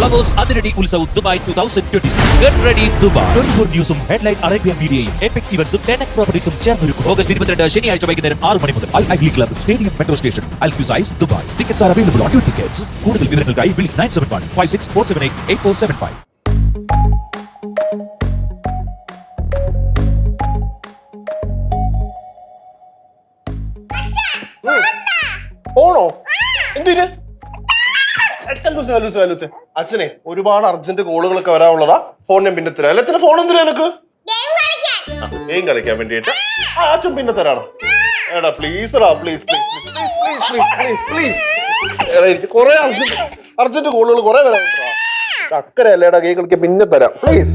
Flowers Adiradi Ulsav Dubai 2026. Get ready Dubai. 24 Newsum Headline Arabian Mediaയും Epic Eventsum 10x Propertiesum ചേർന്നൊരുക്കും. August 22 ശനിയാഴ്ച വൈകുന്നേരം 6 മണി മുതൽ Al-Aghli Club, Stadium Metro Station, Al-Qusais, Dubai. Tickets are available on your tickets. കൂടുതൽ വിവരങ്ങൾക്കായി വിളിക്ക് 971 56 478 8475. ഓണോ എന്തിന് അച്ഛനെ ഒരുപാട് അർജന്റ് കോളുകളൊക്കെ വരാനുള്ളതാ. ഫോൺ ഞാൻ പിന്നെ തരാം. അല്ല ഫോൺ എന്തിനാ എനിക്ക് ഗെയിം കളിക്കാൻ വേണ്ടിട്ട് അച്ഛൻ പിന്നെ തരാണോ? എടാ പ്ലീസ് പ്ലീസ് എടാ എനിക്ക് കുറെ അർജന്റ് കോളുകൾ കുറെ വരാനുണ്ടാ. ചക്കര അല്ലേടാ ഗെയിം കളിക്കാൻ പിന്നെ തരാം പ്ലീസ്.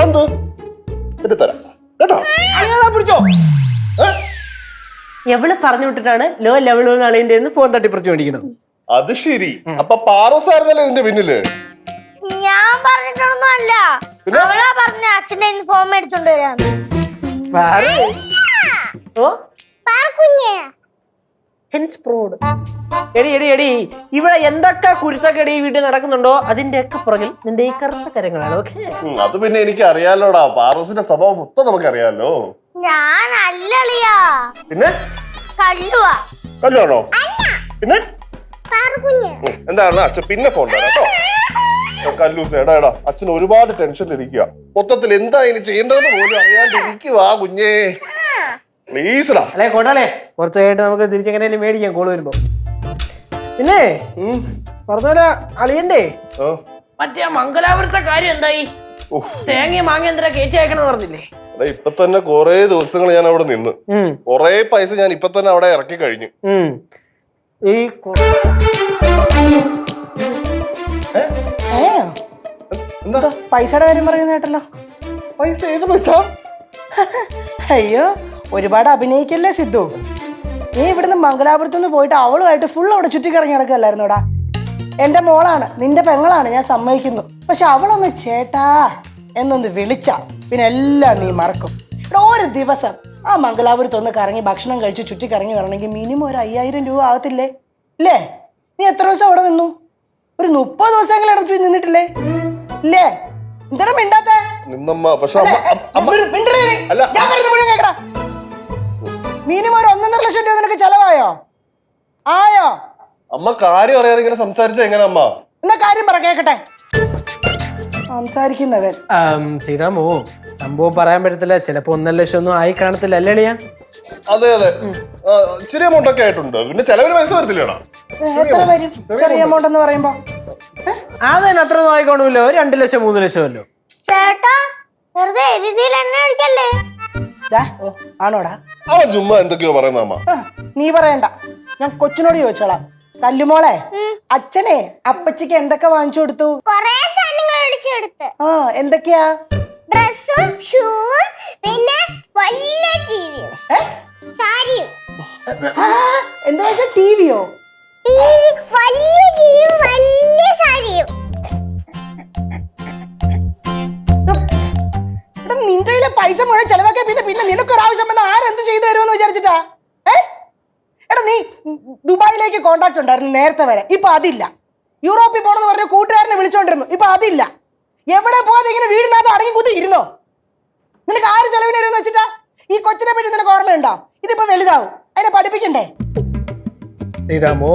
എന്ത് പിന്നെ തരാം കേട്ടോ. എവിടെ പറഞ്ഞു വിട്ടിട്ടാണ് ലോ ലെവൽ അളിയന്റെ ഫോൺ തട്ടിപ്പറിച്ചു മേടിക്കണം. അത് ശരി. അപ്പൊ പാറോസ് ആയിരുന്നല്ലേ ഇതിന്റെ പിന്നില്? ഞാൻ പറഞ്ഞിട്ടൊന്നും അല്ല, അവളാ പറഞ്ഞ അച്ഛന്റെ ഫോൺ മേടിച്ചോണ്ട് വരാന്ന്. എടി ഇവിടെ എന്തൊക്കെ കുരുത്തക്കെടി ഈ വീട്ടിൽ നടക്കുന്നുണ്ടോ അതിന്റെ ഒക്കെ പുറകിൽ നിന്റെ ഈ കറുത്ത കരങ്ങളാണ്. ഓക്കെ, അത് പിന്നെ എനിക്ക് അറിയാലോടാ. പാറോസിന്റെ സ്വഭാവം മൊത്തം നമുക്ക് അറിയാലോ. ഞാൻ അല്ലളിയാ, പിന്നെ കല്ലുവാ. കല്ലുവാണോ? പിന്നെ എന്താണ് അച്ഛൻ പിന്നെ ഫോൺ തരാം കേട്ടോ. കല്ലൂസ് എടാ അച്ഛൻ ഒരുപാട് ടെൻഷനിലിരിക്കുക. മൊത്തത്തിൽ എന്താ ഇനി ചെയ്യേണ്ടതെന്ന് പോലും അറിയാണ്ടിരിക്കുവാ കുഞ്ഞേ. പ്ലീസ്ഡാ. അല്ലെ കൊണ്ടാലേ കുറച്ച് കഴിഞ്ഞിട്ട് നമുക്ക് തിരിച്ചെങ്ങനെയാലും മേടിക്കാം കോള് വരുമ്പോ. പിന്നെ പറഞ്ഞ അളിയന്റെ മറ്റേ മംഗലാപുരത്തെ കാര്യം എന്തായി? തേങ്ങ മാങ്ങ എന്തിനാ കയറ്റി അയക്കണെന്ന് പറഞ്ഞില്ലേ? ഇപ്പൊ തന്നെ കൊറേ ദിവസങ്ങൾ ഞാൻ അവിടെ നിന്ന് കൊറേ പൈസ ഞാൻ ഇപ്പൊ തന്നെ അവിടെ ഇറക്കി കഴിഞ്ഞു. ഈ പൈസയുടെ കാര്യം പറയുന്ന കേട്ടല്ലോ. പൈസ? ഏത് പൈസ? അയ്യോ, ഒരുപാട് അഭിനയിക്കല്ലേ സിദ്ധു. നീ ഇവിടുന്ന് മംഗലാപുരത്തുനിന്ന് പോയിട്ട് അവളുമായിട്ട് ഫുൾ അവിടെ ചുറ്റിക്കറങ്ങി നടക്കല്ലായിരുന്നോടാ. എന്റെ മോളാണ്, നിന്റെ പെങ്ങളാണ്, ഞാൻ സമ്മതിക്കുന്നു. പക്ഷെ അവളൊന്ന് ചേട്ടാ എന്നൊന്ന് വിളിച്ച പിന്നെ എല്ലാം നീ മറക്കും. ഒരു ദിവസം ആ മംഗലാപുരത്തൊന്ന് കറങ്ങി ഭക്ഷണം കഴിച്ച് ചുറ്റിക്കറങ്ങി വരണമെങ്കിൽ മിനിമം ഒരു 5000 രൂപ ആവത്തില്ലേ? ഇല്ലേ? നീ എത്ര ദിവസം അവിടെ നിന്നു? ഒരു 30 ദിവസങ്ങൾ ഇടയ്ക്ക് നിന്നിട്ടില്ലേ? ഇല്ലേ? എന്താണ് മിണ്ടാത്ത? മിനിമം ഒരു 1.5 ലക്ഷം രൂപ നിനക്ക് ചെലവായോ? ആയോ? അമ്മ കാര്യം അറിയാതെ ഇങ്ങനെ സംസാരിച്ച എങ്ങനെ അമ്മ? എന്നാ കാര്യം പറ കേക്കട്ടെ. സംസാരിക്കുന്നവൻ ശ്രീരാമോ, സംഭവം പറയാൻ പറ്റത്തില്ല. ചിലപ്പോ 1.5 ലക്ഷം ഒന്നും ആയി കാണത്തില്ല അല്ലേ ഞാൻ? അതെ ചെറിയ എമൗണ്ട് ഒക്കെ ആയിട്ടുണ്ട്. പിന്നെ ചെലവിന് പൈസ വരത്തില്ലേടാ? എത്ര വരും ചെറിയ എമൗണ്ട് എന്ന് പറയുമ്പോ? അതന്നെ അത്ര ഒന്നും ആയിക്കോണല്ലോ. 2 ലക്ഷം 3 ലക്ഷമല്ലോ. ചേട്ടാ വെറുതെ എഴുതിയിൽ എന്നെ ഒഴിക്കല്ലേ? ആണോടാ? അവൻ ചുമ്മാ എന്തൊക്കെയോ പറയുന്ന അമ്മ. നീ പറയണ്ട, ഞാൻ കൊച്ചിനോട് ചോദിച്ചോളാം. കല്ലുമോളെ, അച്ഛനെ അപ്പച്ചിക്ക് എന്തൊക്കെ വാങ്ങിച്ചു കൊടുത്തു? കൊറേ സാധനങ്ങൾ അടിച്ചു കൊടുത്തു. എന്തൊക്കെയാ? ഡ്രസ്സും ഷൂവും പിന്നെ വലിയ ടിവിയും സാരിയും. എന്താ വെച്ചാ ടിവിയോ? വലിയ ടിവിയും വലിയ സാരിയും. നിന്റെ കയ്യിലെ പൈസ മുഴുവൻ ചെലവാക്കിയ പിന്നെ നിനക്കൊരാവശ്യം വന്ന ആരെന്ത് ചെയ്തു തരുമെന്ന് വിചാരിച്ചിട്ടാ? എടാ നീ ദുബായിലേക്ക് കോണ്ടാക്ട് ഉണ്ടായിരുന്നു നേരത്തെ വരെ, ഇപ്പൊ അതില്ല. യൂറോപ്പിൽ പോണെന്ന് പറഞ്ഞ കൂട്ടുകാരനെ വിളിച്ചോണ്ടിരുന്നു, ഇപ്പൊ അതില്ല. എവിടെ പോകാതെ ഇങ്ങനെ വീടിനകത്ത് അടങ്ങി കുത്തി ഇരുന്നോ? നിനക്ക് ആര് ചെലവിന് വരുമെന്ന് വെച്ചിട്ടാ? ഈ കൊച്ചിനെ പറ്റി നിനക്ക് ഓർമ്മയുണ്ടോ? ഇതിപ്പോ വലുതാവും, അതിനെ പഠിപ്പിക്കണ്ടേ? ശ്രീരാമോ,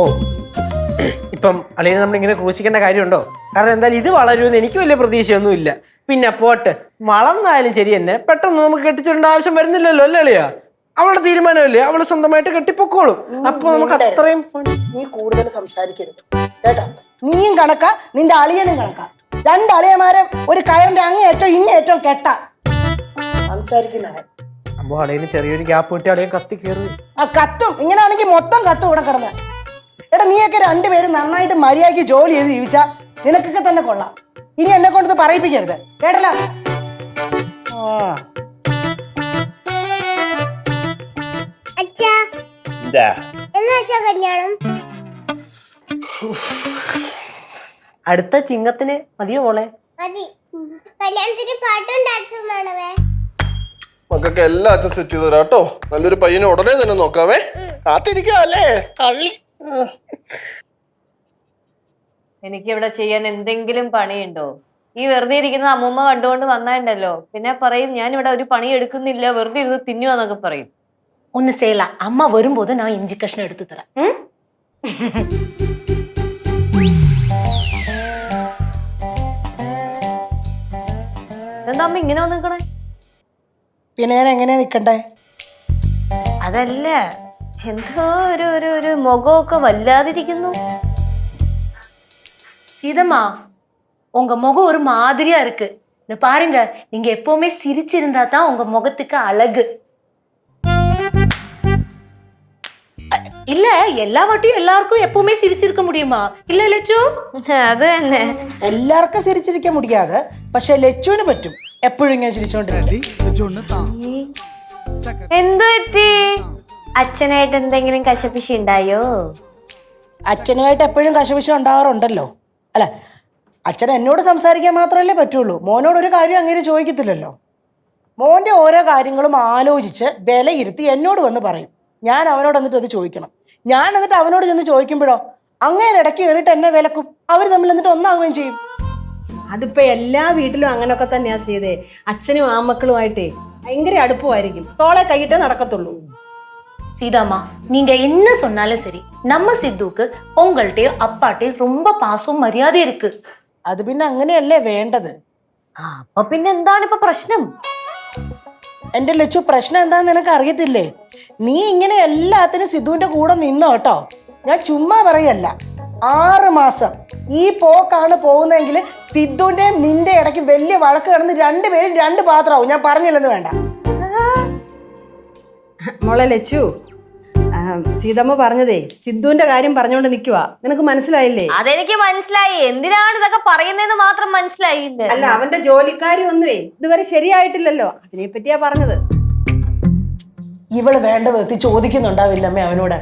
ഇപ്പം അളിയനെ നമ്മളിങ്ങനെ ക്രൂശിക്കേണ്ട കാര്യമുണ്ടോ? കാരണം എന്തായാലും ഇത് വളരുമെന്ന് എനിക്ക് വലിയ പ്രതീക്ഷയൊന്നും ഇല്ല. പിന്നെ പോട്ടെ, വളർന്നാലും ശരി തന്നെ പെട്ടെന്ന് നമുക്ക് കെട്ടിച്ചിടേണ്ട ആവശ്യം വരുന്നില്ലല്ലോ അല്ലേ അളിയാ? അവളുടെ തീരുമാനമല്ലേ, അവള് സ്വന്തമായിട്ട് കെട്ടിപ്പൊക്കോളും. അപ്പൊ നമുക്ക് അത്രയും. നീ കൂടുതൽ സംസാരിക്കരുത് കേട്ടോ. നീയും കണക്കാ, നിന്റെ അളിയനും കണക്കാ. 2 അളിയന്മാരെ ഒരു കയറിന്റെ അങ്ങേയറ്റവും ഇങ്ങേറ്റവും കെട്ടാ സംസാരിക്കുന്നവൻ. അപ്പൊ അളിയന് ചെറിയൊരു ഗ്യാപ്പ് കിട്ടി അളിയൻ കത്തി കയറി. ആ കത്തും, ഇങ്ങനെയാണെങ്കിൽ മൊത്തം കത്തും ഇവിടെ കിടന്ന്. എടാ നീയൊക്കെ 2 പേരും നന്നായിട്ട് മര്യാദയ്ക്ക് ജോലി ചെയ്ത് ജീവിച്ചാ നിനക്കൊക്കെ തന്നെ കൊള്ളാം. ഇനി എന്നെ കൊണ്ട് പറയിപ്പിക്കരുത് കേട്ടല്ലോ. അടുത്ത ചിങ്ങത്തിന് മതിയോ മോളെ? കല്യാണത്തിന് പാട്ടും ഡാൻസും വേണമേ. മക്കൾക്ക് എല്ലാം അച്ഛൻ സെറ്റ് ചെയ്ത് തരാം കേട്ടോ. നല്ലൊരു പയ്യനെ ഉടനെ തന്നെ നോക്കാവേ. കാത്തിരിക്കല്ലേ കള്ളി. എനിക്കിവിടെ ചെയ്യാൻ എന്തെങ്കിലും പണിയുണ്ടോ? ഈ വെറുതെ ഇരിക്കുന്ന അമ്മൂമ്മ കണ്ടുകൊണ്ട് വന്നാണ്ടല്ലോ, പിന്നെ പറയും ഞാൻ ഇവിടെ ഒരു പണി എടുക്കുന്നില്ല, വെറുതെ ഇരുന്ന് തിന്നുവാന്നൊക്കെ പറയും. ஒன்னு செய்யலாம், அம்மா வரும்போது நான் இஞ்சி கஷ்டம் எடுத்து தரேன். എന്താ അമ്മ ഇങ്ങനെ വന്ന് നിക്കണേ? പിന്നെ ഞാൻ എങ്ങനെയാ നിൽക്കണ്ടേ? അതല്ല, എന്തോ ഒരു മുഖമൊക്കെ വല്ലാതിരിക്കുന്നു. சீதம்மா, உங்க முகம் ஒரு மாதிரியா இருக்கு. இந்த பாருங்க, நீங்க எப்பவுமே சிரிச்சிருந்தா தான் உங்க முகத்துக்கு அழகு. இல்ல எல்லா வாட்டியும் எல்லாருக்கும் எப்பவுமே சிரிச்சிருக்க முடியுமா? இல்ல ലച്ചു? അത് തന്നെ. എല്ലാവർക്കും ചിരിച്ചിരിക്കാൻ മുടിയാതെ, പക്ഷെ ലച്ചുവിന് പറ്റും എപ്പോഴും ഇങ്ങനെ ചിരിച്ചോണ്ടിരിക്കും. എന്ത് പറ്റി? അച്ഛനായിട്ട് എന്തെങ്കിലും കശപിശ ഉണ്ടായോ? അച്ഛനുമായിട്ട് എപ്പോഴും കശപിശം ഉണ്ടാവാറുണ്ടല്ലോ. അല്ല, അച്ഛൻ എന്നോട് സംസാരിക്കാൻ മാത്രമല്ലേ പറ്റുള്ളൂ, മോനോട് ഒരു കാര്യം അങ്ങനെ ചോദിക്കത്തില്ലല്ലോ. മോൻ്റെ ഓരോ കാര്യങ്ങളും ആലോചിച്ച് വിലയിരുത്തി എന്നോട് വന്ന് പറയും. ഞാൻ അവനോട് എന്നിട്ട് അത് ചോദിക്കണം. ഞാൻ എന്നിട്ട് അവനോട് ചെന്ന് ചോദിക്കുമ്പോഴോ അങ്ങനെ ഇടയ്ക്ക് കയറിയിട്ട് എന്നെ വിലക്കും. അവർ തമ്മിൽ എന്നിട്ട് ഒന്നാവുകയും ചെയ്യും. അതിപ്പോ എല്ലാ വീട്ടിലും അങ്ങനൊക്കെ തന്നെയാ ചെയ്തേ. അച്ഛനും ആമക്കളുമായിട്ടേ ഭയങ്കര അടുപ്പമായിരിക്കും, തോളെ കൈയിട്ടേ നടക്കത്തുള്ളൂ. சீதாம்மா, நீங்க என்ன சொன்னாலும் சரி, நம்ம சித்துக்கு உங்கள்கிட்டயும் அப்பாட்டையும் ரொம்ப பாசம் மரியாதை இருக்கு. അത് പിന്നെ അങ്ങനെയല്ലേ വേണ്ടത്. അപ്പൊ പിന്നെ എന്താണ് ഇപ്പൊ പ്രശ്നം? എൻ്റെ ലച്ചു, പ്രശ്നം എന്താന്ന് നിനക്ക് അറിയത്തില്ലേ? നീ ഇങ്ങനെ എല്ലാത്തിനും സിദ്ധുവിന്റെ കൂടെ നിന്നോ കേട്ടോ. ഞാൻ ചുമ്മാ പറയല്ല. 6 മാസം ഈ പോക്കാണ് പോകുന്നതെങ്കിൽ സിദ്ധുവിന്റെയും നിന്റെ ഇടയ്ക്ക് വലിയ വഴക്ക് കിടന്ന് രണ്ടുപേരും 2 പാത്രമാവും. ഞാൻ പറഞ്ഞില്ലെന്ന് വേണ്ട. മോളെ ലച്ചു, സീതമ്മ പറഞ്ഞതേ സിദ്ധുവിന്റെ കാര്യം പറഞ്ഞുകൊണ്ട് നിൽക്കുവാ. നിനക്ക് മനസ്സിലായില്ലേ? അതെനിക്ക് മനസ്സിലായി. എന്തിനാണ് ഇതൊക്കെ പറയുന്നതെന്ന് മാത്രം മനസ്സിലായില്ല. അല്ല, അവന്റെ ജോലിക്കാരി ഒന്നുവേ ഇതുവരെ ശരിയായിട്ടില്ലല്ലോ, അതിനെ പറ്റിയാ പറഞ്ഞത്. ഇവള് വേണ്ട വിധത്തിൽ ചോദിക്കുന്നുണ്ടാവില്ലമ്മേ അവനോട്.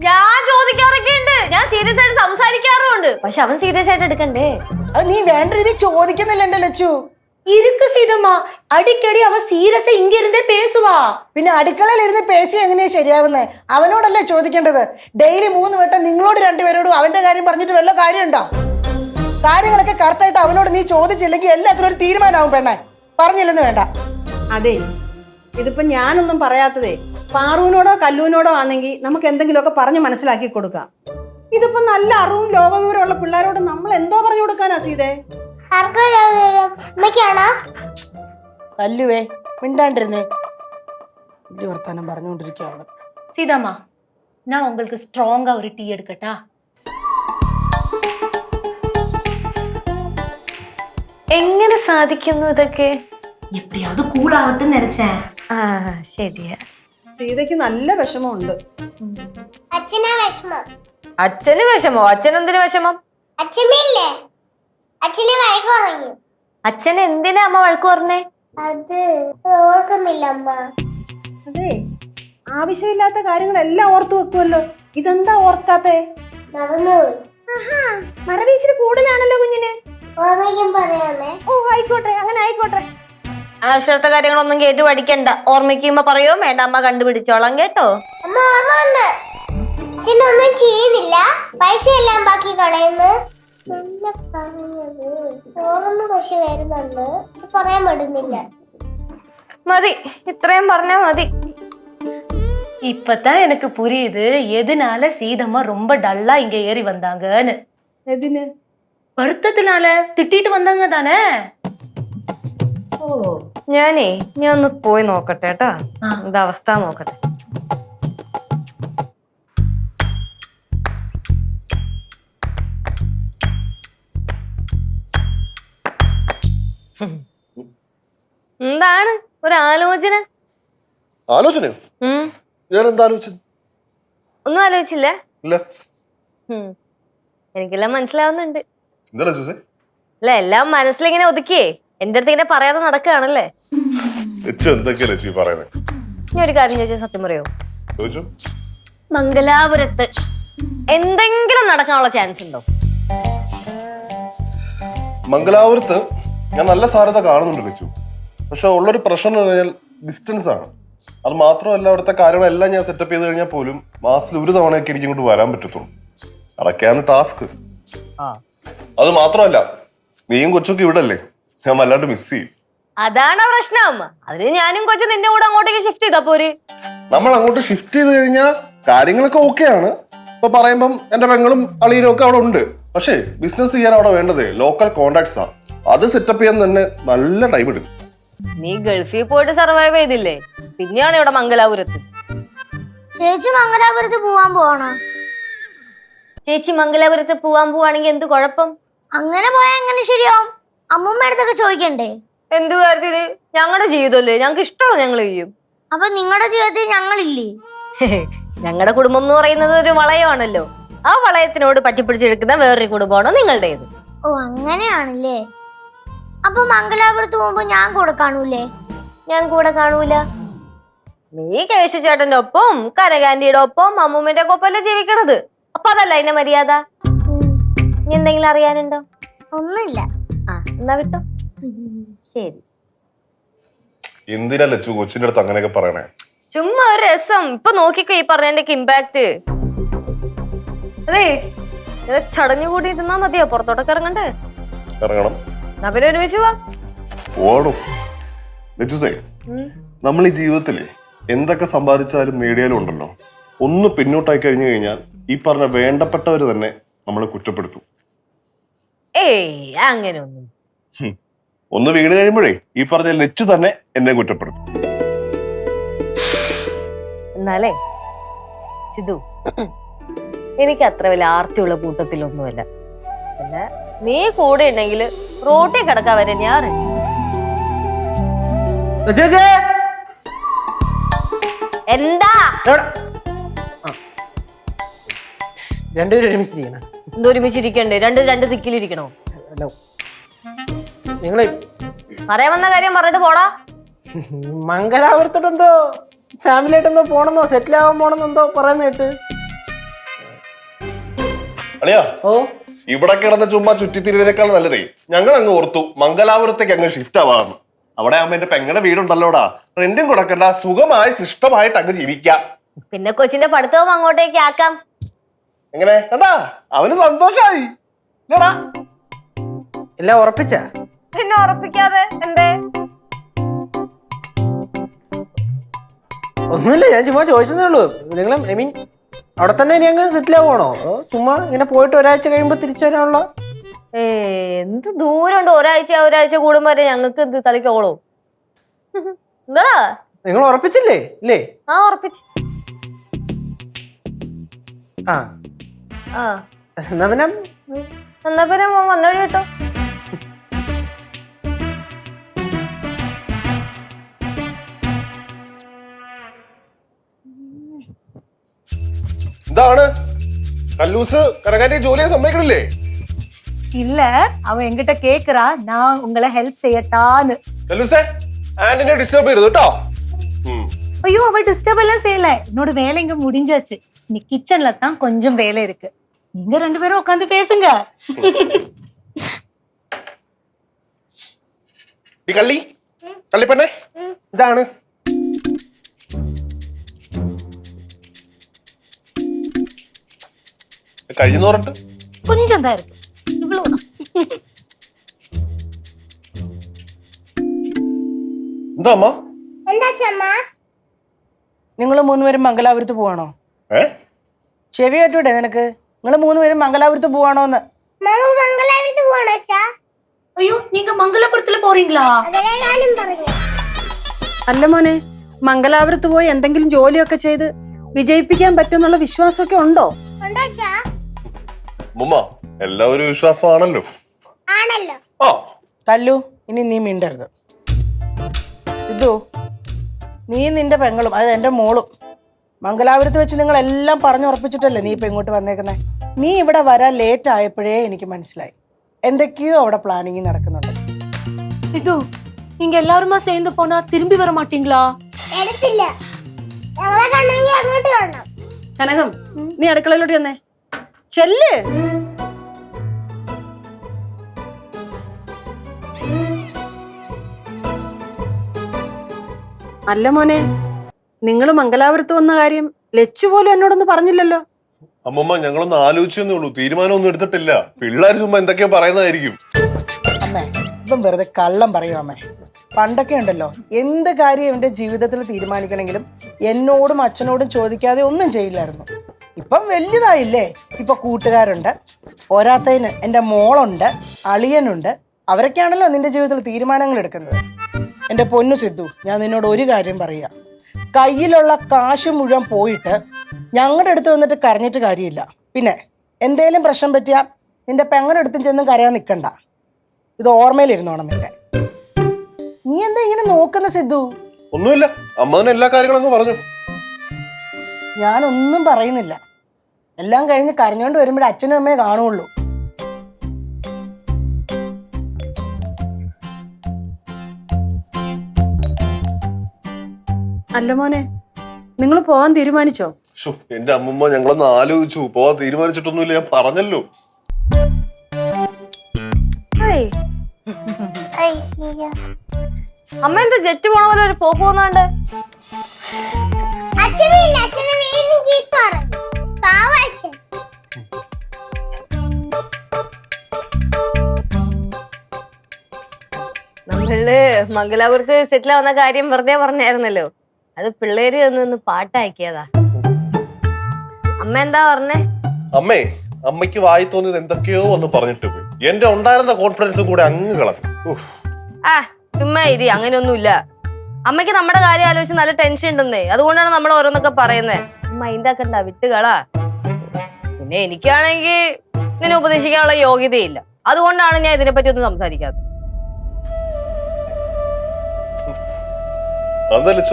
ഞാൻ ചോദിക്കാറൊക്കെ ഉണ്ട്, ഞാൻ സീരിയസ് ആയിട്ട് സംസാരിക്കാറുമുണ്ട്. പക്ഷെ അവൻ സീരിയസ് ആയിട്ട് എടുക്കണ്ടേ? അത് നീ വേണ്ട രീതി ചോദിക്കുന്നില്ല എൻ്റെ ലച്ചു. இருக்கு சீதம்மா, அடிக்கடி அவ சீரியஸா இங்க இருந்தே பேசுவா. പിന്നെ അടുക്കളയിൽ ഇരുന്ന് പേശി എങ്ങനെയാ ശരിയാവുന്നേ? അവനോടല്ലേ ചോദിക്കേണ്ടത്. ഡെയിലി 3 വട്ടം നിങ്ങളോട് 2 പേരോടും അവന്റെ കാര്യം പറഞ്ഞിട്ട് വല്ല കാര്യമുണ്ടോ? കാര്യങ്ങളൊക്കെ കറക്റ്റായിട്ട് അവനോട് നീ ചോദിച്ചില്ലെങ്കിൽ എല്ലാത്തിനും ഒരു തീരുമാനമാവും പെണ്ണെ. പറഞ്ഞില്ലെന്ന് വേണ്ട. അതെ, ഇതിപ്പോ ഞാനൊന്നും പറയാത്തതേ പാറുവിനോടോ കല്ലൂനോടോ ആണെങ്കിൽ നമുക്ക് എന്തെങ്കിലുമൊക്കെ പറഞ്ഞ് മനസ്സിലാക്കി കൊടുക്കാം. ഇതിപ്പോ നല്ല അറിവും ലോകവിവരമുള്ള പിള്ളേരോട് നമ്മൾ എന്തോ പറഞ്ഞു കൊടുക്കാനാ സീതേ? കല്ലുവേ മിണ്ടാണ്ടിരുന്നേ. വലിയ വർത്താനം പറഞ്ഞുകൊണ്ടിരിക്കുകയാണ്. சீதாம்மா, நான் உங்களுக்கு ஸ்ட்ராங்கா ஒரு டீ எடுக்கட்டா? എങ്ങനെ സാധിക്കുന്നു ഇതൊക്കെ? எப்படியாவது கூல் ஆகட்டும்னு நினைச்சேன். ശരിയാ. സീതയ്ക്ക് നല്ല വിഷമമുണ്ട്. അച്ഛനാ വിഷമം. അച്ഛന് വിഷമോ? അച്ഛനെന്തിനു വിഷമം? അച്ഛനില്ലേ, അച്ഛനെ വഴക്ക് പറഞ്ഞു. അച്ഛൻ എന്തിനാ അമ്മ വഴക്ക് പറഞ്ഞേ? അത് ഓർക്കുന്നില്ല അമ്മ. അതെ, ആവശ്യമില്ലാത്ത കാര്യങ്ങളെല്ലാം ഓർത്തു വെക്കുമല്ലോ. ഇതെന്താ ഓർക്കാത്തെ? മറന്നുപോയി. മറവീച്ചിരി കൂടുതലാണല്ലോ കുഞ്ഞിന്. ഓർമ്മയ്ക്കും പറയാമേ. ഓ ആയിക്കോട്ടെ, അങ്ങനെ ആയിക്കോട്ടെ. ആവശ്യത്തെ കാര്യങ്ങളൊന്നും കേട്ട് പഠിക്കണ്ട. ഓർമ്മിക്കുമ്പോ പറയോ വേണ്ട, അമ്മ കണ്ടുപിടിച്ചോളാം കേട്ടോ. അമ്മ ഓർമ്മ വന്ന്. അച്ഛനൊന്നും ചെയ്യുന്നില്ല, പൈസ എല്ലാം ബാക്കി കളയുന്നു. ഓർമ്മ പക്ഷെ വരുന്നുണ്ട്, പക്ഷെ പറയാൻ പറ്റുന്നില്ല. മതി, ഇത്രയും പറഞ്ഞാ മതി. இப்பதான் எனக்கு புரியுது எதனால சீதம்மா ரொம்ப டல்லா இங்க ஏறி வந்தாங்கன்னு. എതിന്? வருத்தத்தினால திட்டிட்டு வந்தாங்க தானே. ഓ, ഞാൻ ഒന്ന് പോയി നോക്കട്ടെ കേട്ടോ, ഇത് അവസ്ഥ നോക്കട്ടെ. എന്താണ് ഒരു ആലോചന? ആലോചനയോ? ഞാൻ എന്താ ആലോചന? ഒന്നും ആലോചിച്ചില്ല? ഇല്ല. എനിക്കെല്ലാം മനസ്സിലാവുന്നുണ്ട്. എന്താ ലച്ചു? അല്ല, എല്ലാം മനസ്സിലിങ്ങനെ ഒതുക്കിയേ എന്റെ അടുത്ത് ഇങ്ങനെ പറയാതെ നടക്കുകയാണല്ലേ. എന്തൊക്കെയാ ലച്ചു പറയുന്നത്? ഞാൻ ഒരു കാര്യം ചോദിച്ചാൽ സത്യം പറയോ? ചോദിച്ചു. മംഗലാപുരത്ത് എന്തെങ്കിലും നടക്കാനുള്ള ചാൻസ് ഉണ്ടോ? മംഗലാപുരത്ത് ഞാൻ നല്ല സാധ്യത കാണുന്നുണ്ട് ലച്ചു. പക്ഷെ ഉള്ളൊരു പ്രശ്നം എന്ന് പറഞ്ഞാൽ ഡിസ്റ്റൻസ് ആണ്. അത് മാത്രമല്ല, അവിടുത്തെ കാര്യങ്ങളെല്ലാം ഞാൻ സെറ്റപ്പ് ചെയ്ത് കഴിഞ്ഞാൽ പോലും മാസത്തിൽ 1 തവണയൊക്കെ എനിക്ക് ഇങ്ങോട്ട് വരാൻ പറ്റത്തുള്ളൂ. അതൊക്കെയാണ് ടാസ്ക്. അത് മാത്രമല്ല നീയും കൊച്ചൊക്കെ ഇവിടല്ലേ, ഞാൻ വല്ലാണ്ട് മിസ് ചെയ്യും. അതാണ് പ്രശ്നം. അതിന് ഞാനും കൊച്ചു നിന്റെ കൂടെ അങ്ങോട്ടേക്ക് ഷിഫ്റ്റ് ചെയ്താ പോര്. നമ്മൾ അങ്ങോട്ട് ഷിഫ്റ്റ് ചെയ്ത് കഴിഞ്ഞാൽ കാര്യങ്ങളൊക്കെ ഓക്കെയാണ്. ഇപ്പൊ പറയുമ്പം എന്റെ പെങ്ങളും അളിയനും ഒക്കെ അവിടെ ഉണ്ട്. പക്ഷേ ബിസിനസ് ചെയ്യാൻ അവിടെ വേണ്ടത് ലോക്കൽ കോണ്ടാക്ട്സ് ആണ്. അത് സെറ്റപ്പ് ചെയ്യാൻ തന്നെ നല്ല ടൈം എടുക്കും. നീ ഗൾഫിൽ പോയിട്ട് സർവൈവ് ചെയ്തില്ലേ, പിന്നെയാണ് ഇവിടെ മംഗലാപുരത്ത്. ചേച്ചി മംഗലാപുരത്ത് പോവാൻ പോണ? ചേച്ചി മംഗലാപുരത്ത് പോവാൻ പോവാണെങ്കിൽ എന്ത് കുഴപ്പം? അങ്ങനെ പോയാ എങ്ങനെ ശരിയാവും? അമ്മൂമ്മ അടുത്തൊക്കെ ചോദിക്കണ്ടേ? എന്ത് കാര്യത്തിന്? ഞങ്ങളുടെ ജീവിതമല്ലേ, ഞങ്ങൾക്ക് ഇഷ്ടമുള്ള ഞങ്ങൾ ചെയ്യും. അപ്പൊ നിങ്ങളുടെ ജീവിതത്തിൽ ഞങ്ങളില്ലേ? ഞങ്ങളുടെ കുടുംബം എന്ന് പറയുന്നത് ഒരു വളയമാണല്ലോ. ആ വളയത്തിനോട് പറ്റിപ്പിടിച്ചെടുക്കുന്ന വേറൊരു കുടുംബമാണോ നിങ്ങളുടേത്? ഓ അങ്ങനെയാണല്ലേ. അപ്പൊ മംഗലാപുരത്ത് പോകുമ്പോ ഞാൻ കൂടെ കാണൂലേ? ഞാൻ കൂടെ കാണൂല. നീ കേശു ചേട്ടന്റെ ഒപ്പം കനകാന്റിയുടെ ഒപ്പം അമ്മൂമ്മന്റെ ഒക്കെ ഒപ്പമല്ലേ ജീവിക്കണത്. അപ്പൊ അതല്ല അതിന്റെ മര്യാദ. നീ എന്തെങ്കിലും അറിയാനുണ്ടോ? ഒന്നുമില്ല. ആ എന്നാ വിട്ടോ. ശരി. എന്തിനാ ലച്ചു കൊച്ചിന്റെ അടുത്ത് അങ്ങനെയൊക്കെ പറയണേ? ചുമ്മാ ഒരു രസം. ഇപ്പൊ നോക്കിക്കോ ഈ പറഞ്ഞതിന്റെ ഇമ്പാക്ട്. അതെ ചടഞ്ഞുകൂടി ഇരുന്നാ മതിയോ? പുറത്തോട്ടൊക്കെ ഇറങ്ങണ്ടേ? ഇറങ്ങണം. എന്നാ പിന്നെ ഒരുമിച്ച് പോവാ. ഓടും. ലച്ചുസേ, നമ്മൾ ഈ ജീവിതത്തില് എന്തൊക്കെ സമ്പാദിച്ചാലും നേടിയാലും ഉണ്ടല്ലോ, ഒന്ന് പിന്നോട്ടായി കഴിഞ്ഞു കഴിഞ്ഞാൽ ഈ പറഞ്ഞ വേണ്ടപ്പെട്ടവര് തന്നെ നമ്മളെ കുറ്റപ്പെടുത്തും. ഏയ് അങ്ങനെയൊന്നും. ഒന്ന് വീട് കഴിയുമ്പോഴേ ഈ പറഞ്ഞ ലച്ചു തന്നെ എന്നെ കുറ്റപ്പെടുത്തും. എന്നാലേ സിധു, എനിക്ക് അത്ര വലിയ ആർത്തിയുള്ള കൂട്ടത്തിലൊന്നുമല്ല. പിന്നെ നീ കൂടെ ഉണ്ടെങ്കിൽ റോട്ടിൽ കിടക്കാൻ വരെ ഞാൻ എന്താ രണ്ടുപേരും ഒരുമിച്ച് ചെയ്യണം. എന്തോ ഒരുമിച്ചിരിക്കണ്ടേ? രണ്ട് ദിക്കിലിരിക്കണോ? നിങ്ങള് പറയാൻ വന്ന കാര്യം പറഞ്ഞിട്ട് പോടാ. മംഗലാപുരത്തോട്ടെന്തോ ഫാമിലി ആയിട്ടെന്തോ പോണെന്നോ സെറ്റിൽ ആവാൻ പോണെന്നെന്തോ പറയുന്ന കേട്ട്. അളിയാ, ഓ ഇവിടെ കിടന്ന് ചുമ്മാ ചുറ്റിത്തിരിനേക്കാൾ നല്ലതേ ഞങ്ങൾ അങ്ങ് ഓർത്തു മംഗലാപുരത്തേക്ക് അങ്ങ് ഷിഫ്റ്റ് ആവാന്ന്. അവിടെ ആവുമ്പോ എന്റെ പെങ്ങളുടെ വീടുണ്ടല്ലോടാ, റെന്റും കൊടുക്കണ്ട, സുഖമായി ശിഷ്ടമായിട്ട് അങ്ങ് ജീവിക്കാം. പിന്നെ കൊച്ചിന്റെ പഠിത്തവും അങ്ങോട്ടേക്ക് ആക്കാം. എങ്ങനെ കണ്ടാ? അവന് സന്തോഷായി. എല്ലാം ഉറപ്പിച്ച? പിന്നെ ഉറപ്പിക്കാതെ എന്തേ? ഒന്നുമില്ല, ഞാൻ ചുമ്മാ ചോദിച്ചതേ ഉള്ളൂ. നിങ്ങൾ ഐ മീൻ അവിടെ തന്നെ ഇനി അങ്ങ് സെറ്റിൽ ആവുകയാണോ? ചുമ്മാ ഇങ്ങനെ പോയിട്ട് ഒരാഴ്ച കഴിയുമ്പോ തിരിച്ചു വരാനുള്ള? എന്ത് ദൂരമുണ്ട്? ഒരാഴ്ച കൂടുമ്പോ വരെ ഞങ്ങൾക്ക് എന്ത് തലയ്ക്കോളോ? എന്താ നിങ്ങൾ ഉറപ്പിച്ചില്ലേ? ഇല്ലേ? ആ ഉറപ്പിച്ചു. ആ ആ എന്നാ പിന്നെ വന്നോളൂ കേട്ടോ. എന്താണ് കല്ലൂസ് കനകാന്റെ ജോലിയെ സമ്മതിക്കണില്ലേ? இல்ல அவன் என்கிட்ட கேக்குறா நான் உங்களை ஹெல்ப் செய்யட்டான்னு. കല്ലൂസേ, ആന്റിനെ ഡിസ്റ്റർബ് ചെയ്തു കേട്ടോ. ஐயோ அவ டிஸ்டர்ப் எல்லாம் செய்யல, என்னோட வேலை இங்க முடிஞ்சாச்சு. இன்னைக்கு கிச்சன்ல தான் கொஞ்சம் வேலை இருக்கு. நீங்க ரெண்டு பேரும் உட்காந்து பேசுங்க. കള്ളിപ്പെണ്ണേ, ഇതാണ് കഴിഞ്ഞു പറഞ്ഞിട്ട് கொஞ்சம் தான் இருக்கு, இவ்வளவுதான். എന്താ അമ്മ? നിങ്ങൾ മൂന്നുപേരും മംഗലാപുരത്ത് പോവാണോ? ചെവി കേട്ടൂടെ നിനക്ക്? നിങ്ങൾ മൂന്നുപേരും മംഗലാപുരത്ത് പോവാണോന്ന്? ஐயோ நீங்க மங்களபுரத்துல போறீங்களா? അല്ല മോനെ, മംഗലാപുരത്ത് പോയി എന്തെങ്കിലും ജോലിയൊക്കെ ചെയ്ത് വിജയിപ്പിക്കാൻ പറ്റുമെന്നുള്ള വിശ്വാസമൊക്കെ ഉണ്ടോ? ഉമ്മ, എല്ലാവരും വിശ്വാസമാണല്ലോ. കല്ലു, ഇനി നീ മിണ്ടരുത്. സിദ്ധു, നീ നിന്റെ പെങ്ങളും അത് എന്റെ മോളും മംഗലാപുരത്ത് വെച്ച് നിങ്ങൾ എല്ലാം പറഞ്ഞുറപ്പിച്ചിട്ടല്ലേ നീ ഇപ്പൊ ഇങ്ങോട്ട് വന്നേക്കുന്നേ? നീ ഇവിടെ വരാൻ ലേറ്റ് ആയപ്പോഴേ എനിക്ക് മനസ്സിലായി എന്തൊക്കെയോ അവിടെ പ്ലാനിങ് നടക്കുന്നുണ്ട്. സിധു, நீங்க எல்லாருமா சேர்ந்து போனா திரும்பி வர மாட்டீங்களா? കനകം, നീ അടുക്കളയിലോട്ട് വന്നേ. ചെല്ല്. അല്ല മോനെ, നിങ്ങൾ മംഗലാപുരത്ത് വന്ന കാര്യം ലച്ചു പോലും എന്നോടൊന്ന് പറഞ്ഞില്ലല്ലോ. അമ്മമ്മ ഞങ്ങളൊന്ന് ആലോചിച്ചെന്നേ ഉള്ളൂ, തീരുമാനമൊന്നും എടുത്തിട്ടില്ല. പിള്ളേർ ചുമ്മാ എന്തൊക്കെയോ പറയുന്നതായിരിക്കും. അമ്മേ ഇപ്പം വെറുതെ കള്ളം പറയൂ അമ്മേ. പണ്ടൊക്കെ ഉണ്ടല്ലോ എന്ത് കാര്യം ഇവന്റെ ജീവിതത്തിൽ തീരുമാനിക്കണമെങ്കിലും എന്നോടും അച്ഛനോടും ചോദിക്കാതെ ഒന്നും ചെയ്യില്ലായിരുന്നു. ഇപ്പം വലുതായില്ലേ, ഇപ്പൊ കൂട്ടുകാരുണ്ട്, പോരാത്തതിന് എൻ്റെ മോളുണ്ട്, അളിയനുണ്ട്. അവരൊക്കെയാണല്ലോ നിന്റെ ജീവിതത്തിൽ തീരുമാനങ്ങൾ എടുക്കുന്നത്. എൻ്റെ പൊന്നു സിദ്ധു, ഞാൻ നിന്നോട് ഒരു കാര്യം പറയാം. കയ്യിലുള്ള കാശ് മുഴുവൻ പോയിട്ട് ഞങ്ങളുടെ അടുത്ത് വന്നിട്ട് കരഞ്ഞിട്ട് കാര്യമില്ല. പിന്നെ എന്തേലും പ്രശ്നം പറ്റിയാൽ നിന്റെ പെങ്ങളുടെ അടുത്തും ചെന്നും കരയാൻ നിൽക്കണ്ട. ഇത് ഓർമ്മയിലിരുന്നോണം നിന്റെ. നീ എന്താ ഇങ്ങനെ നോക്കുന്ന സിദ്ധു? ഒന്നുമില്ല, അമ്മ തന്നെ എല്ലാ കാര്യങ്ങളും പറഞ്ഞു. ഞാനൊന്നും പറയുന്നില്ല. എല്ലാം കഴിഞ്ഞ് കരഞ്ഞോണ്ട് വരുമ്പോഴേ അച്ഛനും അമ്മയെ കാണുള്ളൂ. അല്ല മോനെ, നിങ്ങൾ പോവാൻ തീരുമാനിച്ചോ? എന്റെ അമ്മമ്മ ഞങ്ങളൊന്ന് ആലോചിച്ചു, പോവാൻ തീരുമാനിച്ചിട്ടൊന്നുമില്ല, ഞാൻ പറഞ്ഞല്ലോ. അമ്മ എന്താ ജെറ്റ് പോണ പോലെ ഒരു പോന്നാണ്ട്? നമ്മള് മംഗലാപുരത്ത് സെറ്റിൽ ആവുന്ന കാര്യം വെറുതെ പറഞ്ഞായിരുന്നല്ലോ, അത് പിള്ളേര് നിന്ന് പാട്ടാക്കിയതാ. അമ്മ എന്താ പറഞ്ഞേ? അമ്മേ, അമ്മയ്ക്ക് വായി തോന്നിയത് എന്തൊക്കെയോ ഒന്ന് പറഞ്ഞിട്ട് പോയി. എന്റെ ഉണ്ടായിരുന്ന കോൺഫിഡൻസും കൂടെ അങ്ങ് കളഞ്ഞു. ആ ചുമ്മാ ഇരി, അങ്ങനെയൊന്നുമില്ല. അമ്മയ്ക്ക് നമ്മുടെ കാര്യം ആലോചിച്ച് നല്ല ടെൻഷൻ ഉണ്ടെന്നേ, അതുകൊണ്ടാണ് നമ്മൾ ഓരോന്നൊക്കെ പറയുന്നത്. മൈൻഡാക്കണ്ട, വിട്ടുകളാ. പിന്നെ എനിക്കാണെങ്കിൽ നിന്നെ ഉപദേശിക്കാനുള്ള യോഗ്യതയില്ല, അതുകൊണ്ടാണ് ഞാൻ ഇതിനെപ്പറ്റി ഒന്നും സംസാരിക്കാത്തത്.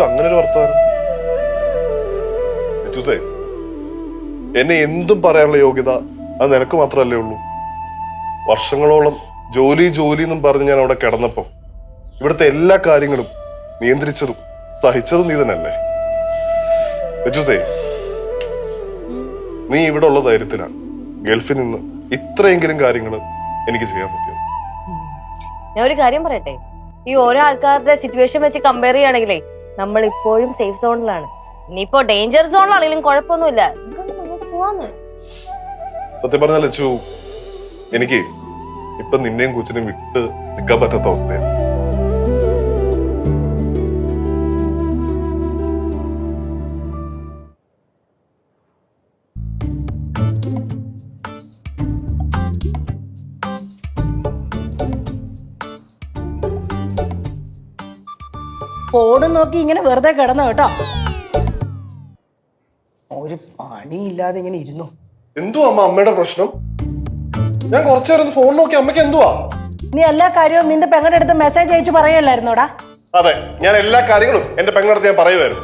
അങ്ങനെ ഒരു വർത്തമാനം എന്നെ എന്തും പറയാനുള്ള യോഗ്യത അത് നിനക്ക് മാത്രമല്ലേ ഉള്ളൂ. വർഷങ്ങളോളം ജോലി ജോലി എന്നും പറഞ്ഞ് ഞാൻ അവിടെ കിടന്നപ്പോ ഇവിടുത്തെ എല്ലാ കാര്യങ്ങളും നിയന്ത്രിച്ചതും സഹിച്ചതും നീ തന്നെയല്ലേ. നീ ഇവിടെ ഉള്ള ധൈര്യത്തിലാണ് ഗൾഫിൽ നിന്ന് ഇത്രയെങ്കിലും കാര്യങ്ങൾ എനിക്ക് ചെയ്യാൻ പറ്റിയത്. ഞാൻ ഒരു കാര്യം പറയട്ടെ, ഈ ഓരോ ആൾക്കാരുടെ സിറ്റുവേഷൻ വെച്ച് കമ്പയർ ചെയ്യുകയാണെങ്കിലേ നമ്മൾ ഇപ്പോഴും സേഫ് സോണിലാണ്. ഇനിയിപ്പോ ഡേഞ്ചർ സോണിലാണെങ്കിലും കുഴപ്പമൊന്നുമില്ല, പോവാന്ന്. സത്യം പറഞ്ഞാൽ ലച്ചു, എനിക്ക് ഇപ്പൊ നിന്നെയും കൊച്ചിനെയും വിട്ട് നിൽക്കാൻ പറ്റാത്ത അവസ്ഥയാണ്. ഫോണും നോക്കി ഇങ്ങനെ വെറുതെ കിടന്നു കേട്ടോ. ഒരു പണിയില്ലാതെ ഇങ്ങനെ ഇരുന്നു. എന്തുവാ അമ്മ അമ്മയുടെ പ്രശ്നം? ഞാൻ കുറച്ചു നേരം ഫോൺ നോക്കി, അമ്മയ്ക്ക് എന്തുവാ? നീ എല്ലാ കാര്യവും നിന്റെ പെങ്ങളുടെ അടുത്ത് മെസ്സേജ് അയച്ചു പറയല്ലായിരുന്നോടാ? അതെ, ഞാൻ എല്ലാ കാര്യങ്ങളും എന്റെ പെങ്ങളുടെ അടുത്ത് ഞാൻ പറയുമായിരുന്നു.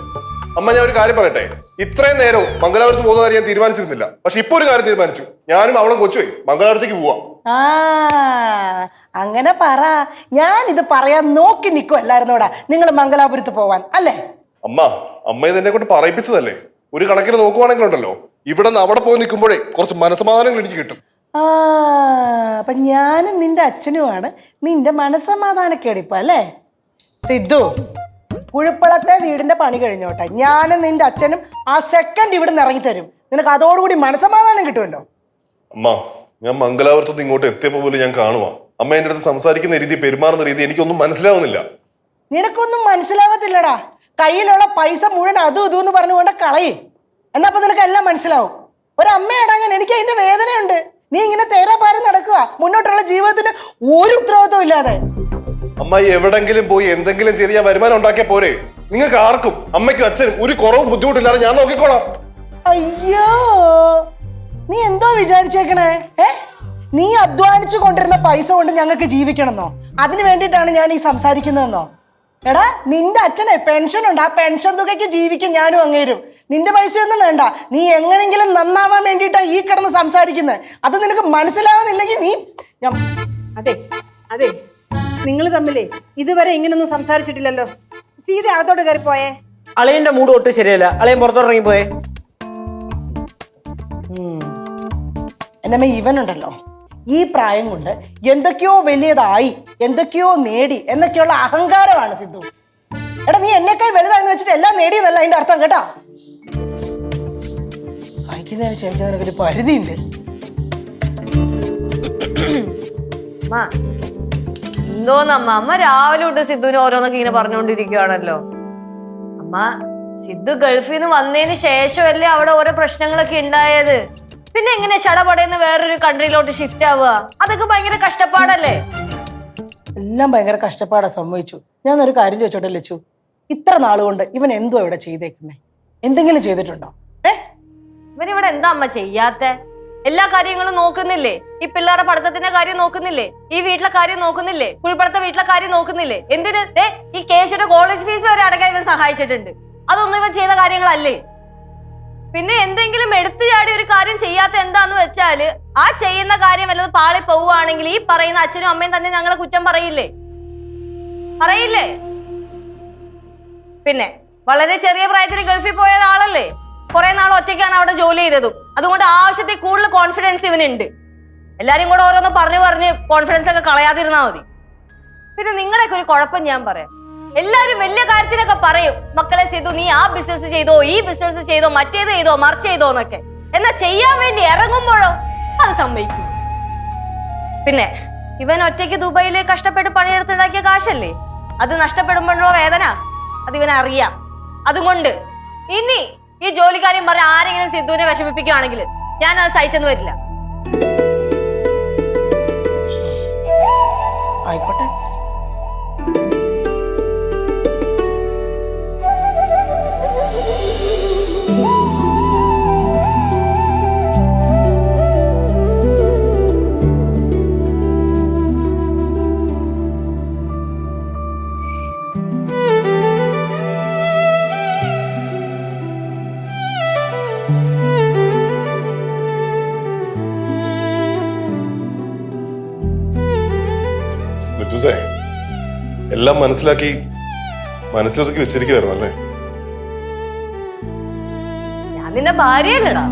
അമ്മ, ഞാൻ ഒരു കാര്യം പറയട്ടെ, ഇത്രയും നേരവും മംഗലാപുരത്ത് പോകുന്ന കാര്യം ഞാൻ തീരുമാനിച്ചിരുന്നില്ല. പക്ഷെ ഇപ്പൊ ഒരു കാര്യം തീരുമാനിച്ചു, ഞാനും അവളും കൊച്ചുപോയി മംഗലാപുരത്തേക്ക് പോവാ. ആ അങ്ങനെ പറ. ഞാൻ ഇത് പറയാൻ നോക്കി നിൽക്കുമല്ലായിരുന്നോടാ നിങ്ങൾ മംഗലാപുരത്ത് പോവാൻ, അല്ലേ? അമ്മ ഇത് എന്നെ കൊണ്ട് പറയിപ്പിച്ചതല്ലേ. ഒരു കണക്കിന് നോക്കുവാണെങ്കിലുണ്ടല്ലോ, ഇവിടെ നിന്ന് അവിടെ പോയി നിൽക്കുമ്പോഴേ കുറച്ച് മനസ്സമാധാനങ്ങൾ എനിക്ക് കിട്ടും. ആ അപ്പൊ ഞാനും നിന്റെ അച്ഛനുമാണ് നിന്റെ മനസ്സമാധാനക്കേടിപ്പ അല്ലേ? സിദ്ധു, കുഴിപ്പളത്തെ വീടിന്റെ പണി കഴിഞ്ഞോട്ടെ, ഞാനും നിന്റെ അച്ഛനും ആ സെക്കൻഡ് ഇവിടെ നിന്ന് ഇറങ്ങിത്തരും. നിനക്ക് അതോടുകൂടി മനസ്സമാധാനം കിട്ടുമല്ലോ. അമ്മ, ഞാൻ മംഗലാപുരത്ത് ഇങ്ങോട്ട് എത്തിയപ്പോ പോലും ഞാൻ കാണുവാ അമ്മ എന്റെ അടുത്ത് സംസാരിക്കുന്ന രീതി, പെരുമാറുന്ന രീതി എനിക്കൊന്നും മനസ്സിലാവുന്നില്ല. നിനക്കൊന്നും മനസ്സിലാവത്തില്ലടാ. കയ്യിലുള്ള പൈസ മുഴുവൻ അതും ഇതും എന്ന് പറഞ്ഞുകൊണ്ട് കളയേ, എന്നപ്പോ നിനക്ക് എല്ലാം മനസ്സിലാവും. ഒരമ്മയടങ്ങാൻ എനിക്ക് അതിന്റെ വേദനയുണ്ട്. നീ ഇങ്ങനെ തേരാപാരം നടക്കുക, മുന്നോട്ടുള്ള ജീവിതത്തിന് ഒരു ഉത്തരവാദിത്വം ഇല്ലാതെ. അമ്മ എവിടെങ്കിലും പോയി എന്തെങ്കിലും ചെയ്ത് ഞാൻ വരുമാനം ഉണ്ടാക്കിയ പോരെ? നിങ്ങൾക്ക് ആർക്കും, അമ്മയ്ക്കും അച്ഛനും ഒരു കുറവും ബുദ്ധിമുട്ടില്ലാതെ ഞാൻ നോക്കിക്കോളാം. അയ്യോ, നീ എന്തോ വിചാരിച്ചേക്കണേ? നീ അധ്വാനിച്ചു കൊണ്ടിരുന്ന പൈസ കൊണ്ട് ഞങ്ങൾക്ക് ജീവിക്കണമെന്നോ? അതിന് വേണ്ടിയിട്ടാണ് ഞാൻ ഈ സംസാരിക്കുന്നതെന്നോ? എടാ, നിന്റെ അച്ഛനെ പെൻഷൻ ഉണ്ട്, ആ പെൻഷൻ തുകയ്ക്ക് ജീവിക്കും ഞാനും അങ്ങേരും. നിന്റെ പൈസയൊന്നും വേണ്ട. നീ എങ്ങനെങ്കിലും നന്നാവാൻ വേണ്ടിയിട്ടാ ഈ കിടന്ന് സംസാരിക്കുന്നത്. അത് നിനക്ക് മനസ്സിലാവുന്നില്ലെങ്കിൽ നീ അതെ അതെ, നിങ്ങൾ തമ്മിലേ ഇതുവരെ ഇങ്ങനൊന്നും സംസാരിച്ചിട്ടില്ലല്ലോ. സീത അകത്തോട്ട് കയറി പോയേ. അളിയന്റെ മൂഡ് ഒട്ടും ശരിയല്ല, അളിയൻ പുറത്തോട്ടിറങ്ങി പോയേ. എന്നമ്മ, ഇവനുണ്ടല്ലോ ഈ പ്രായം കൊണ്ട് എന്തൊക്കെയോ വലിയതായി, എന്തൊക്കെയോ നേടി എന്നൊക്കെയുള്ള അഹങ്കാരമാണ് സിദ്ധു. എടാ, നീ എന്നെക്കായി വലുതായെന്ന് വെച്ചിട്ട് എല്ലാം നേടിയെന്നല്ല അതിന്റെ അർത്ഥം കേട്ടാ. സഹിക്കുന്നതിന് ക്ഷമിക്കുന്നതിനൊക്കെ ഒരു പരിധിയുണ്ട്. അമ്മ എന്തോന്നമ്മ, അമ്മ രാവിലെ തൊട്ട് സിദ്ധുവിന് ഓരോന്നൊക്കെ ഇങ്ങനെ പറഞ്ഞുകൊണ്ടിരിക്കുകയാണല്ലോ. അമ്മ, സിദ്ധു ഗൾഫിൽ നിന്ന് വന്നതിന് ശേഷമല്ലേ അവിടെ ഓരോ പ്രശ്നങ്ങളൊക്കെ ഉണ്ടായത്. പിന്നെ എങ്ങനെ ചടപടയെന്ന് വേറൊരു കൺട്രിയിലോട്ട് ഷിഫ്റ്റ് ആവുക? അതൊക്കെ ഭയങ്കര കഷ്ടപ്പാടല്ലേ? എല്ലാം ഭയങ്കര കഷ്ടപ്പാടാ, സമ്മതിച്ചു. ഞാൻ ഒരു കാര്യം ചോദിച്ചോട്ടെ ലച്ചു, ഇത്ര നാളുകൊണ്ട് ഇവൻ എന്തോ ഇവിടെ ചെയ്തേക്കുന്നേ? എന്തെങ്കിലും ചെയ്തിട്ടുണ്ടോ? ഇവനിവിടെ എന്താ അമ്മ ചെയ്യാത്ത? എല്ലാ കാര്യങ്ങളും നോക്കുന്നില്ലേ? ഈ പിള്ളേരുടെ പഠിത്തത്തിന്റെ കാര്യം നോക്കുന്നില്ലേ? ഈ വീട്ടിലെ കാര്യം നോക്കുന്നില്ലേ? കുഴിപ്പടത്തെ വീട്ടിലെ കാര്യം നോക്കുന്നില്ലേ? എന്തിന് ഈ കേശുടെ കോളേജ് ഫീസ് വരെ അടക്കാൻ ഇവൻ സഹായിച്ചിട്ടുണ്ട്. അതൊന്നും ഇവൻ ചെയ്ത കാര്യങ്ങളല്ലേ? പിന്നെ എന്തെങ്കിലും എടുത്തു ചാടി ഒരു കാര്യം ചെയ്യാത്ത എന്താന്ന് വെച്ചാല്, ആ ചെയ്യുന്ന കാര്യം വല്ലത് പാളി പോവുകയാണെങ്കിൽ ഈ പറയുന്ന അച്ഛനും അമ്മയും തന്നെ ഞങ്ങളെ കുറ്റം പറയില്ലേ? പിന്നെ വളരെ ചെറിയ പ്രായത്തിൽ ഗൾഫിൽ പോയ ആളല്ലേ, കുറെ നാൾ ഒറ്റയ്ക്കാണ് അവിടെ ജോലി ചെയ്തതും. അതുകൊണ്ട് ആവശ്യത്തിൽ കൂടുതൽ കോൺഫിഡൻസ് ഇവനുണ്ട്. എല്ലാരും കൂടെ ഓരോന്ന് പറഞ്ഞ് കോൺഫിഡൻസ് ഒക്കെ കളയാതിരുന്നാ മതി. പിന്നെ നിങ്ങളുടെയൊക്കെ ഒരു കുഴപ്പം ഞാൻ പറയാം. എല്ലാരും വലിയ കാര്യത്തിനൊക്കെ പറയും, മക്കളെ സിദ്ധു നീ ആ ബിസിനസ് ചെയ്തോ, ഈ ബിസിനസ് ചെയ്തോ, മറ്റേത് ചെയ്തോ, മറിച്ച് ചെയ്തോ എന്നൊക്കെ. എന്നാ ചെയ്യാൻ വേണ്ടി ഇറങ്ങുമ്പോഴോ അത് സമ്മതിക്കും. പിന്നെ ഇവൻ ഒറ്റയ്ക്ക് ദുബായില് കഷ്ടപ്പെട്ട് പണിയെടുത്തുണ്ടാക്കിയ കാശല്ലേ, അത് നഷ്ടപ്പെടുമ്പോഴോ വേദന അത് ഇവനറിയാം. അതുകൊണ്ട് ഇനി ഈ ജോലിക്കാര്യം പറഞ്ഞ ആരെങ്കിലും സിദ്ധുവിനെ വിഷമിപ്പിക്കുകയാണെങ്കിൽ ഞാൻ അത് സഹിച്ചെന്ന് വരില്ല. ആയിക്കോട്ടെ. എല്ലാം മനസ്സിലാക്കി മനസ്സിലൊതുക്കി വെച്ചിരിക്കുവായിരുന്നു അല്ലേ? ഞാൻ നിന്റെ ഭാര്യയല്ലടാ.